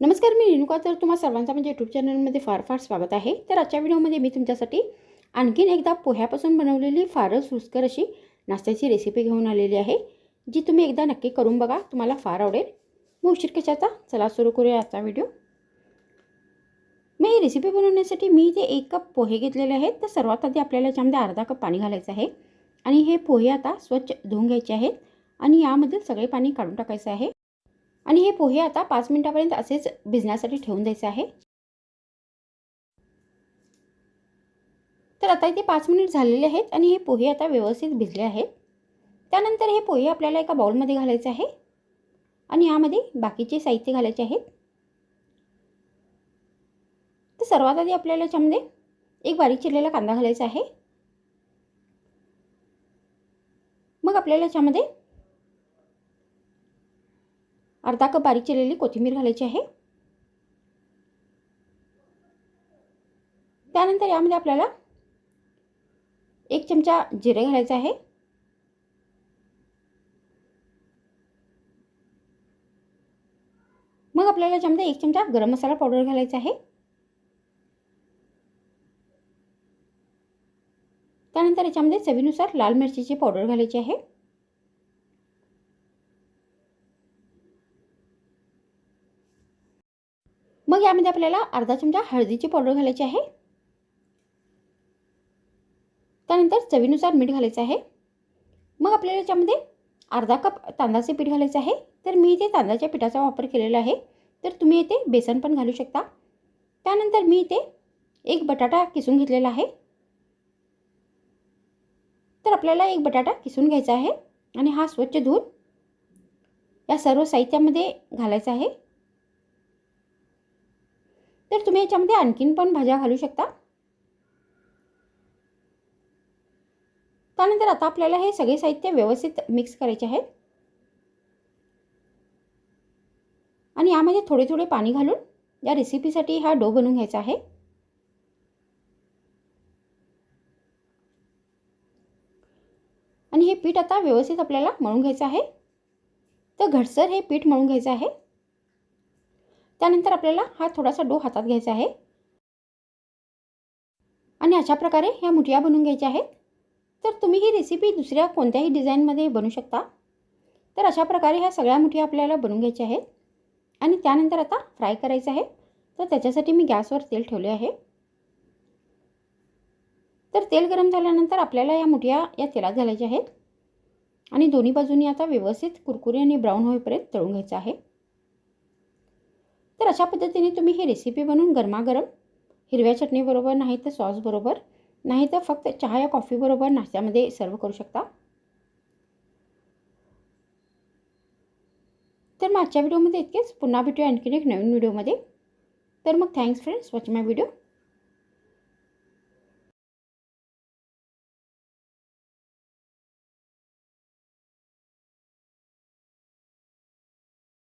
नमस्कार, मी रेणुका. तर तुम्हा सर्वांचा म्हणजे यूट्यूब चॅनलमध्ये फार फार स्वागत आहे. तर आजच्या व्हिडिओमध्ये मी तुमच्यासाठी आणखीन एकदा पोह्यापासून बनवलेली फारच रुचकर अशी नाश्त्याची रेसिपी घेऊन आलेली आहे, जी तुम्ही एकदा नक्की करून बघा, तुम्हाला फार आवडेल. मग उशीर कशाचा, चला सुरू करूया आजचा व्हिडिओ. मग ही रेसिपी बनवण्यासाठी मी इथे 1 कप पोहे घेतलेले आहेत. तर सर्वात आधी आपल्याला याच्यामध्ये अर्धा कप पाणी घालायचं आहे आणि हे पोहे आता स्वच्छ धुवून घ्यायचे आहेत आणि यामधील सगळे पाणी काढून टाकायचं आहे. आणि हे पोहे आता 5 मिनिटापर्यंत असेच भिजण्यासाठी ठेवून द्यायचे आहे. तर आता इथे 5 मिनिट झालेले आहेत आणि हे पोहे आता व्यवस्थित भिजले आहेत. त्यानंतर हे पोहे आपल्याला एका बाउलमध्ये घालायचे आहे आणि यामध्ये बाकीचे साहित्य घालायचे आहेत. तर सर्वात आधी आपल्याला याच्यामध्ये एक बारीक चिरलेला कांदा घालायचा आहे. मग आपल्याला याच्यामध्ये अर्धा कप बारीक चिरलेली कोथिंबीर घालायची आहे. त्यानंतर यामध्ये आपल्याला 1 चमचा जिरे घालायचे आहे. मग आपल्याला याच्यामध्ये 1 चमचा गरम मसाला पावडर घालायचा आहे. त्यानंतर याच्यामध्ये चवीनुसार लाल मिरचीची पावडर घालायची आहे. मग यामध्ये आपल्याला अर्धा चमचा हळदीची पावडर घालायची आहे. त्यानंतर चवीनुसार मीठ घालायचं आहे. मग आपल्याला याच्यामध्ये अर्धा कप तांदळाचे पीठ घालायचे आहे. तर मी इथे तांदळाच्या पिठाचा वापर केलेला आहे, तर तुम्ही इथे बेसन पण घालू शकता. त्यानंतर मी इथे 1 बटाटा किसून घेतलेला आहे. तर आपल्याला 1 बटाटा किसून घ्यायचा आहे आणि हा स्वच्छ धुवून या सर्व साहित्यामध्ये घालायचा आहे. तर तुम्ही याच्यामध्ये आणखीन पण भाज्या घालू शकता. त्यानंतर आता आपल्याला हे सगळे साहित्य व्यवस्थित मिक्स करायचे आहेत आणि यामध्ये थोडे थोडे पाणी घालून या रेसिपीसाठी हा डो बनवून घ्यायचा आहे. आणि हे पीठ आता व्यवस्थित आपल्याला मळून घ्यायचं आहे. तर घटसर हे पीठ मळून घ्यायचं आहे. त्यानंतर आपल्याला हा थोडासा डो हातात घ्यायचा आहे आणि अशा प्रकारे ह्या मुठ्या बनवून घ्यायच्या आहेत. तर तुम्ही ही रेसिपी दुसऱ्या कोणत्याही डिझाईनमध्ये बनवू शकता. तर अशा प्रकारे ह्या सगळ्या मुठ्या आपल्याला बनवून घ्यायच्या आहेत आणि त्यानंतर आता फ्राय करायचं आहे. तर त्याच्यासाठी मी गॅसवर तेल ठेवले आहे. तर तेल गरम झाल्यानंतर आपल्याला या मुठ्या या तेलात घालायच्या आहेत आणि दोन्ही बाजूनी आता व्यवस्थित कुरकुरी आणि ब्राऊन होईपर्यंत तळून घ्यायचं आहे. तर अशा पद्धतीने तुम्ही ही रेसिपी बनवून गरमागरम हिरव्या चटणीबरोबर, नाही तर सॉसबरोबर, नाही तर फक्त चहा या कॉफीबरोबर नाश्त्यामध्ये सर्व करू शकता. तर मग आजच्या व्हिडिओमध्ये इतकेच. पुन्हा भेटूया आणखीन एक नवीन व्हिडिओमध्ये. तर मग थँक्स फ्रेंड्स वॉचिंग माय व्हिडिओ.